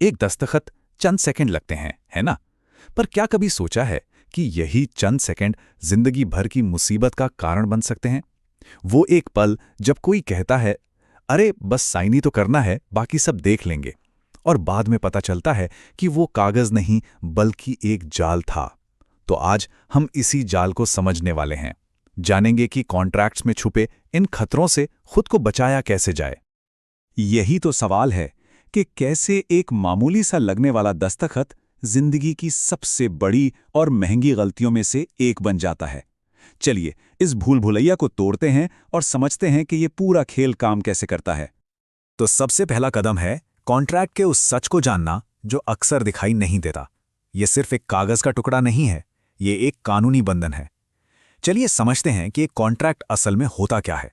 एक दस्तखत चंद सेकंड लगते हैं, है ना? पर क्या कभी सोचा है कि यही चंद सेकंड जिंदगी भर की मुसीबत का कारण बन सकते हैं? वो एक पल जब कोई कहता है, अरे बस साइन ही तो करना है, बाकी सब देख लेंगे, और बाद में पता चलता है कि वो कागज नहीं बल्कि एक जाल था। तो आज हम इसी जाल को समझने वाले हैं, जानेंगे कि कॉन्ट्रैक्ट्स में छुपे इन खतरों से खुद को बचाया कैसे जाए। यही तो सवाल है कि कैसे एक मामूली सा लगने वाला दस्तखत जिंदगी की सबसे बड़ी और महंगी गलतियों में से एक बन जाता है। चलिए इस भूल भुलैया को तोड़ते हैं और समझते हैं कि ये पूरा खेल काम कैसे करता है। तो सबसे पहला कदम है कॉन्ट्रैक्ट के उस सच को जानना जो अक्सर दिखाई नहीं देता। ये सिर्फ एक कागज का टुकड़ा नहीं है, ये एक कानूनी बंधन है। चलिए समझते हैं कि एक कॉन्ट्रैक्ट असल में होता क्या है।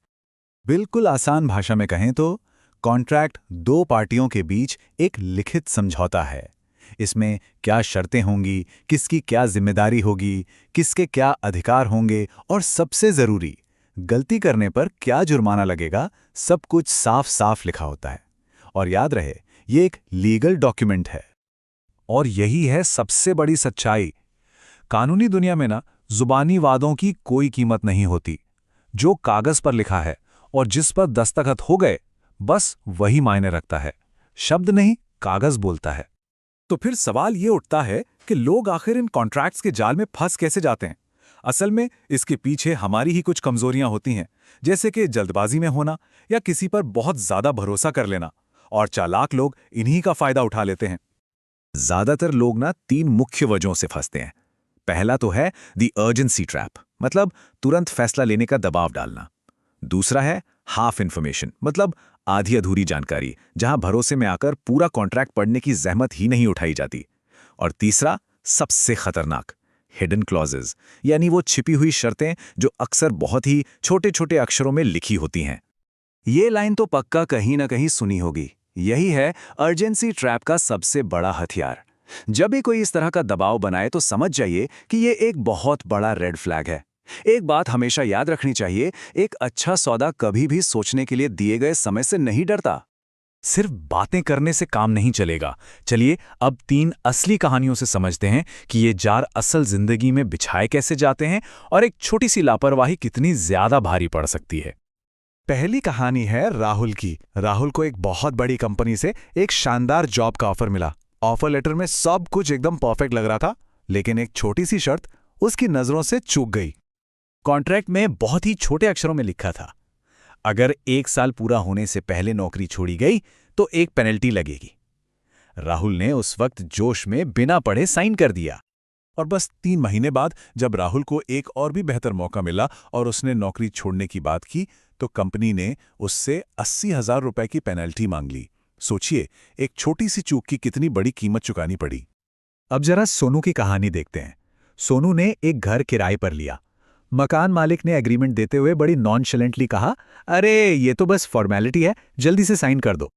बिल्कुल आसान भाषा में कहें तो कॉन्ट्रैक्ट दो पार्टियों के बीच एक लिखित समझौता है। इसमें क्या शर्तें होंगी, किसकी क्या जिम्मेदारी होगी, किसके क्या अधिकार होंगे और सबसे जरूरी, गलती करने पर क्या जुर्माना लगेगा, सब कुछ साफ साफ लिखा होता है। और याद रहे, ये एक लीगल डॉक्यूमेंट है। और यही है सबसे बड़ी सच्चाई। कानूनी दुनिया में ना जुबानी वादों की कोई कीमत नहीं होती। जो कागज पर लिखा है और जिस पर दस्तखत हो गए, बस वही मायने रखता है। शब्द नहीं, कागज बोलता है। तो फिर सवाल ये उठता है कि लोग आखिर इन कॉन्ट्रैक्ट्स के जाल में फंस कैसे जाते हैं। असल में इसके पीछे हमारी ही कुछ कमजोरियां होती हैं, जैसे कि जल्दबाजी में होना या किसी पर बहुत ज्यादा भरोसा कर लेना, और चालाक लोग इन्हीं का फायदा उठा लेते हैं। ज्यादातर लोग ना तीन मुख्य वजहों से फंसते हैं। पहला तो है द अर्जेंसी ट्रैप, मतलब तुरंत फैसला लेने का दबाव डालना। दूसरा है हाफ इन्फॉर्मेशन, मतलब आधी अधूरी जानकारी, जहां भरोसे में आकर पूरा कॉन्ट्रैक्ट पढ़ने की जहमत ही नहीं उठाई जाती। और तीसरा, सबसे खतरनाक, हिडन क्लॉजेज, यानी वो छिपी हुई शर्तें जो अक्सर बहुत ही छोटे छोटे अक्षरों में लिखी होती हैं। ये लाइन तो पक्का कहीं ना कहीं सुनी होगी। यही है अर्जेंसी ट्रैप का सबसे बड़ा हथियार। जब भी कोई इस तरह का दबाव बनाए तो समझ जाइए कि ये एक बहुत बड़ा रेड फ्लैग है। एक बात हमेशा याद रखनी चाहिए, एक अच्छा सौदा कभी भी सोचने के लिए दिए गए समय से नहीं डरता। सिर्फ बातें करने से काम नहीं चलेगा। चलिए अब तीन असली कहानियों से समझते हैं कि ये जार असल जिंदगी में बिछाए कैसे जाते हैं और एक छोटी सी लापरवाही कितनी ज्यादा भारी पड़ सकती है। पहली कहानी है राहुल की। राहुल को एक बहुत बड़ी कंपनी से एक शानदार जॉब का ऑफर मिला। ऑफर लेटर में सब कुछ एकदम परफेक्ट लग रहा था, लेकिन एक छोटी सी शर्त उसकी नजरों से चूक गई। कॉन्ट्रैक्ट में बहुत ही छोटे अक्षरों में लिखा था, अगर 1 साल पूरा होने से पहले नौकरी छोड़ी गई तो एक पेनल्टी लगेगी। राहुल ने उस वक्त जोश में बिना पढ़े साइन कर दिया। और बस 3 महीने बाद जब राहुल को एक और भी बेहतर मौका मिला और उसने नौकरी छोड़ने की बात की, तो कंपनी ने उससे 80,000 रुपए की पेनल्टी मांग ली। सोचिए, एक छोटी सी चूक की कितनी बड़ी कीमत चुकानी पड़ी। अब जरा सोनू की कहानी देखते हैं। सोनू ने एक घर किराए पर लिया। मकान मालिक ने एग्रीमेंट देते हुए बड़ी नॉनशलेंटली कहा, अरे ये तो बस फॉर्मेलिटी है, जल्दी से साइन कर दो।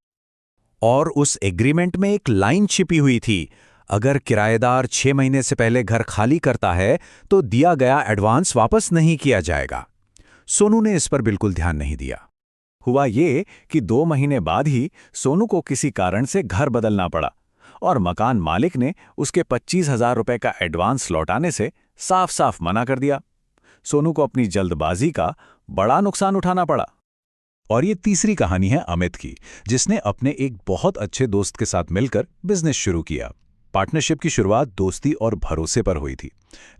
और उस एग्रीमेंट में एक लाइन छिपी हुई थी, अगर किराएदार 6 महीने से पहले घर खाली करता है तो दिया गया एडवांस वापस नहीं किया जाएगा। सोनू ने इस पर बिल्कुल ध्यान नहीं दिया। हुआ ये कि 2 महीने बाद ही सोनू को किसी कारण से घर बदलना पड़ा और मकान मालिक ने उसके 25,000 रुपए का एडवांस लौटाने से साफ साफ मना कर दिया। सोनू को अपनी जल्दबाजी का बड़ा नुकसान उठाना पड़ा। और ये तीसरी कहानी है अमित की, जिसने अपने एक बहुत अच्छे दोस्त के साथ मिलकर बिजनेस शुरू किया। पार्टनरशिप की शुरुआत दोस्ती और भरोसे पर हुई थी,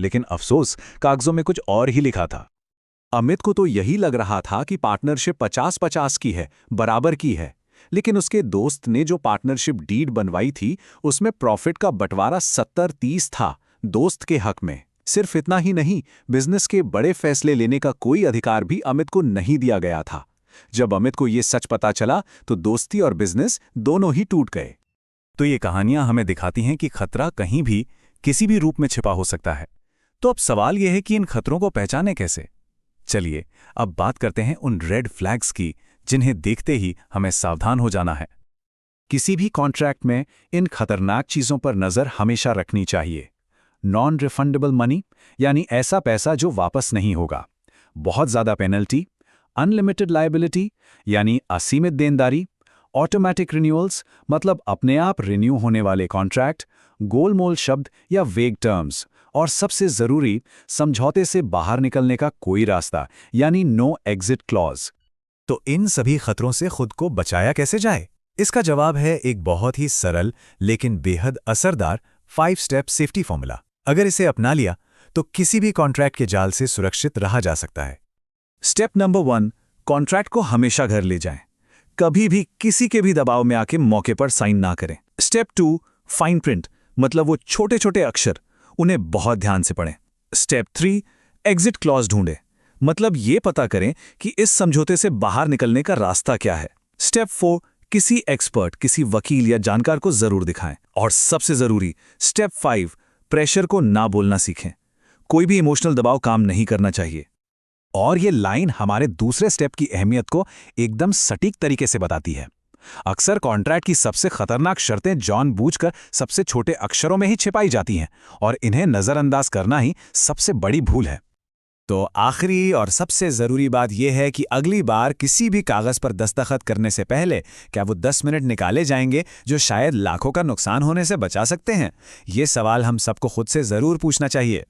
लेकिन अफसोस कागजों में कुछ और ही लिखा था। अमित को तो यही लग रहा था कि पार्टनरशिप 50-50 की है, बराबर की है, लेकिन उसके दोस्त ने जो पार्टनरशिप डीड बनवाई थी उसमें प्रॉफिट का बंटवारा 70-30 था, दोस्त के हक में। सिर्फ इतना ही नहीं, बिजनेस के बड़े फैसले लेने का कोई अधिकार भी अमित को नहीं दिया गया था। जब अमित को यह सच पता चला तो दोस्ती और बिजनेस दोनों ही टूट गए। तो ये कहानियां हमें दिखाती हैं कि खतरा कहीं भी किसी भी रूप में छिपा हो सकता है। तो अब सवाल यह है कि इन खतरों को पहचानें कैसे। चलिए अब बात करते हैं उन रेड फ्लैग्स की जिन्हें देखते ही हमें सावधान हो जाना है। किसी भी कॉन्ट्रैक्ट में इन खतरनाक चीजों पर नजर हमेशा रखनी चाहिए। नॉन रिफंडेबल मनी, यानी ऐसा पैसा जो वापस नहीं होगा। बहुत ज्यादा पेनल्टी, अनलिमिटेड लायबिलिटी, यानी असीमित देनदारी, ऑटोमेटिक रिन्यूअल्स मतलब अपने आप रिन्यू होने वाले कॉन्ट्रैक्ट, गोलमोल शब्द या वेग टर्म्स, और सबसे जरूरी समझौते से बाहर निकलने का कोई रास्ता यानी नो एग्जिट क्लॉज। तो इन सभी खतरों से खुद को बचाया कैसे जाए? इसका जवाब है एक बहुत ही सरल लेकिन बेहद असरदार 5 स्टेप सेफ्टी फॉर्मूला। अगर इसे अपना लिया तो किसी भी कॉन्ट्रैक्ट के जाल से सुरक्षित रहा जा सकता है। स्टेप नंबर 1, कॉन्ट्रैक्ट को हमेशा घर ले जाएं। कभी भी किसी के भी दबाव में आके मौके पर साइन ना करें। स्टेप 2, फाइन प्रिंट मतलब वो छोटे छोटे अक्षर, उन्हें बहुत ध्यान से पढ़ें। स्टेप 3, एग्जिट क्लॉज ढूंढें मतलब ये पता करें कि इस समझौते से बाहर निकलने का रास्ता क्या है। स्टेप 4, किसी एक्सपर्ट, किसी वकील या जानकार को जरूर दिखाएं। और सबसे जरूरी स्टेप 5, प्रेशर को ना बोलना सीखें। कोई भी इमोशनल दबाव काम नहीं करना चाहिए। और ये लाइन हमारे दूसरे स्टेप की अहमियत को एकदम सटीक तरीके से बताती है। अक्सर कॉन्ट्रैक्ट की सबसे खतरनाक शर्तें जानबूझकर सबसे छोटे अक्षरों में ही छिपाई जाती हैं और इन्हें नजरअंदाज करना ही सबसे बड़ी भूल है। तो आखिरी और सबसे ज़रूरी बात यह है कि अगली बार किसी भी कागज़ पर दस्तखत करने से पहले क्या वो 10 मिनट निकाले जाएंगे जो शायद लाखों का नुकसान होने से बचा सकते हैं? ये सवाल हम सबको खुद से ज़रूर पूछना चाहिए।